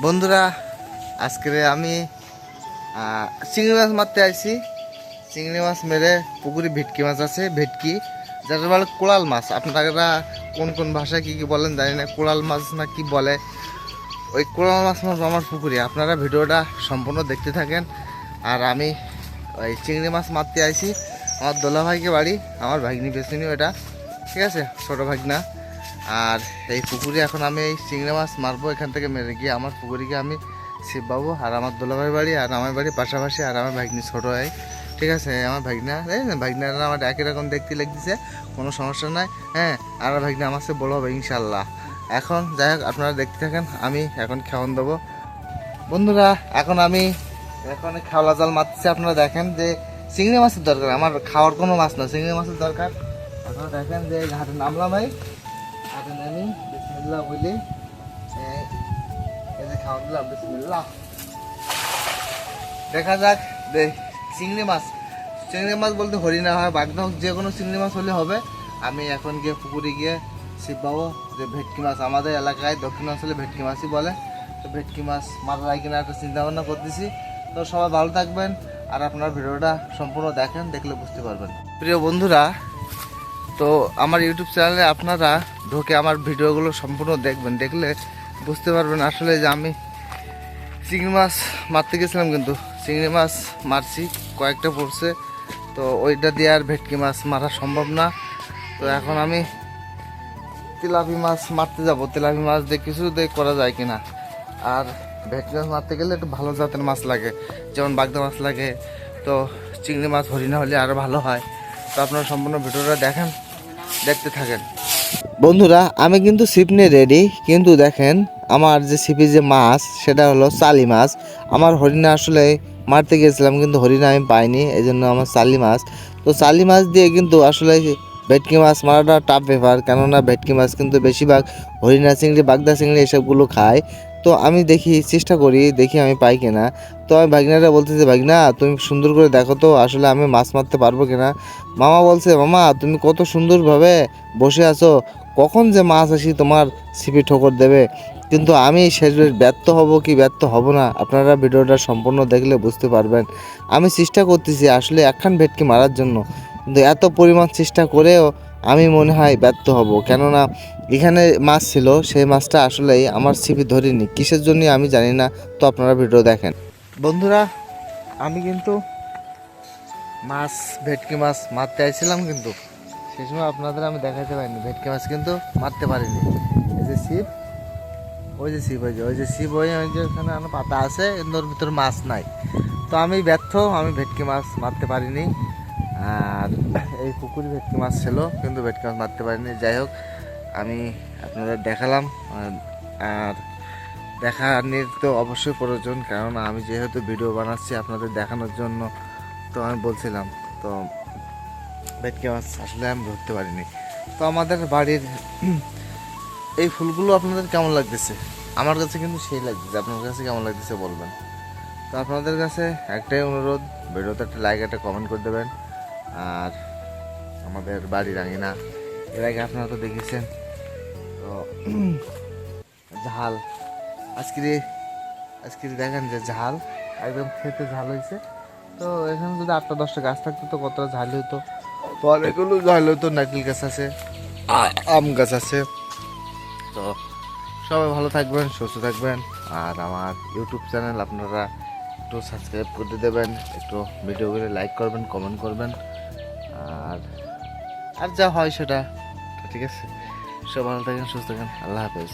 বন্ধুরা, আজকে আমি চিংড়ি মাছ মারতে আইছি। চিংড়ি মাছ মেরে পুকুরে ভেটকি মাছ আছে, ভেটকি যেটা বলে কোরাল মাছ। আপনারা কোন কোন ভাষায় কী কী বলেন জানি না, কোরাল মাছ না কি বলে, ওই কোরাল মাছ মাছ আমার পুকুরে। আপনারা ভিডিওটা সম্পূর্ণ দেখতে থাকেন। আর আমি ওই চিংড়ি মাছ মারতে আইছি। আমার দোলা ভাইকে বাড়ি, আমার ভাগ্নি বেশিনি ওটা, ঠিক আছে, ছোটো ভাগনা। আর এই পুকুরে এখন আমি এই চিংড়ি মাছ মারবো। এখান থেকে মেরে গিয়ে আমার পুকুরে গিয়ে আমি ছিপ পাবো। আর আমার দোলাভাই বাড়ি আর আমার বাড়ি পাশাপাশি। আর আমার ভাগ্নি ছোটো হয়, ঠিক আছে, আমার ভাগ্নারা আমার একই রকম দেখতে লাগতেছে, কোনো সমস্যা নাই। হ্যাঁ, আর ভাগ্না আমার সাথে বড় হবে ইনশাল্লাহ। এখন যাই হোক, আপনারা দেখতে থাকেন। আমি এখন খাওয়ান দেবো। বন্ধুরা, এখন আমি খাওয়া জাল মারতেছি। আপনারা দেখেন যে চিংড়ি মাছের দরকার, আমার খাওয়ার কোনো মাছ না, চিংড়ি মাছের দরকার। আপনারা দেখেন যে ঘাটে নামলাম, ঘাটে নামি বিসমিল্লাহ বলি এই যে খাওয়া দিলাম বিসমিল্লাহ। দেখা যাক চিংড়ি মাছ বলতে হরিণা হয়, বাগদা হোক, যে কোনো চিংড়ি মাছ হলে হবে। আমি এখন গিয়ে পুকুরে গিয়ে ছিপ পাবো। যে ভেটকি মাছ আমাদের এলাকায় দক্ষিণ অঞ্চলে ভেটকি মাছই বলে, তো ভেটকি মাছ মারার কিনা একটা চিন্তা ভাবনা করতেছি। তো সবাই ভালো থাকবেন আর আপনার ভিডিওটা সম্পূর্ণ দেখেন, দেখলে বুঝতে পারবেন। প্রিয় বন্ধুরা, তো আমার ইউটিউব চ্যানেলে আপনারা ঢুকে আমার ভিডিওগুলো সম্পূর্ণ দেখবেন, দেখলে বুঝতে পারবেন আসলে যে আমি চিংড়ি মাছ মারতে গেছিলাম, কিন্তু চিংড়ি মাছ মারছি, কয়েকটা পড়ছে, তো ওইটা দিয়ে আর ভেটকি মাছ মারা সম্ভব না। তো এখন আমি তেলাপি মাছ মারতে যাব। তেলাপি মাছ দিয়ে কিছু দিয়ে করা যায় কিনা। আর ভেটকি মাছ মারতে গেলে একটু ভালো জাতের মাছ লাগে, যেমন বাগদা মাছ লাগে। তো চিংড়ি মাছ হরিণা হলে আরও ভালো হয়। তো আপনারা সম্পূর্ণ ভিডিওটা দেখেন, দেখতে থাকেন। বন্ধুরা, আমি কিন্তু ছিপ নিয়ে রেডি, কিন্তু দেখেন আমার যে ছিপি যে মাছ সেটা হলো চালি মাছ। আমার হরিণা আসলে মারতে গিয়েছিলাম, কিন্তু হরিণা আমি পাইনি, এই জন্য আমার চালি মাছ। তো চালি মাছ দিয়ে কিন্তু আসলে ভেটকি মাছ মারাটা টাফ ব্যাপার, কেননা ভেটকি মাছ কিন্তু বেশিরভাগ হরিণা চিংড়ি, বাগদা চিংড়ি এসবগুলো খায়। তো আমি চেষ্টা করি, দেখি আমি পাই কিনা। তো আমি ভাগনারা বলতেছি, ভাগনা তুমি সুন্দর করে দেখো তো আসলে আমি মাছ মারতে পারবো কিনা। মামা বলছে, মামা তুমি কত সুন্দরভাবে বসে আছো, কখন যে মাছ আসি তোমার ছিপি ঠোকর দেবে। কিন্তু আমি সেটা ব্যর্থ হব কি ব্যর্থ হব না, আপনারা ভিডিওটা সম্পূর্ণ দেখলে বুঝতে পারবেন। আমি চেষ্টা করতেছি আসলে একখান ভেটকি মারার জন্য, কিন্তু এত পরিমাণ চেষ্টা করেও আমি মনে হয় ব্যর্থ হব, কেননা এখানে মাছ ছিল, সেই মাছটা আসলেই আমার ছিপি ধরিনি, কিসের জন্য আমি জানি না। তো আপনারা ভিডিও দেখেন। বন্ধুরা, আমি কিন্তু ভেটকি মাছ মারতে আইছিলাম, কিন্তু সেই সময় আপনাদের আমি দেখাতে পারিনি, ভেটকি মাছ কিন্তু মারতে পারিনি। এই যে ছিপ, ওই যে ছিপ, ওই যে ছিপ, ওই যেখানে পাতা আছে, কিন্তু ওর ভিতরে মাছ নাই। তো আমি ব্যর্থ, আমি ভেটকি মাছ মারতে পারিনি। আর এই পুকুরে ভেটকি মাছ ছিল, কিন্তু ভেটকি মাছ মারতে পারিনি। যাই হোক, আমি আপনাদের দেখালাম। আর দেখানোর তো অবশ্যই প্রয়োজন, কারণ আমি যেহেতু ভিডিও বানাচ্ছি আপনাদের দেখানোর জন্য, তো আমি বলছিলাম। তো ভেটকি মাছ আসলে আমি ধরতে পারিনি। তো আমাদের বাড়ির এই ফুলগুলো আপনাদের কেমন লাগতেছে? আমার কাছে কিন্তু সেই লাগতেছে, আপনার কাছে কেমন লাগতেছে বলবেন। তো আপনাদের কাছে একটাই অনুরোধ, ভিডিওতে একটা লাইক, একটা কমেন্ট করে দেবেন। আর আমাদের বাড়ির আঙিনা এর আগে আপনারা তো দেখেছেন। তো ঝাল আজকে দেখেন যে ঝাল একদম খেতে ঝাল হয়েছে। তো এখানে যদি 8-10টা গাছ থাকতো তো কতটা ঝাল হতো, তো অনেকগুলো ঝাল হতো। নারকেল গাছ আছে, আম গাছ আছে। তো সবাই ভালো থাকবেন, সুস্থ থাকবেন। আর আমার ইউটিউব চ্যানেল আপনারা একটু সাবস্ক্রাইব করে দেবেন, একটু ভিডিওগুলো লাইক করবেন, কমেন্ট করবেন। আর আর যা হয় সেটা ঠিক আছে। সব ভালো থাকেন, সুস্থ থাকেন, আল্লাহ হাফেজ।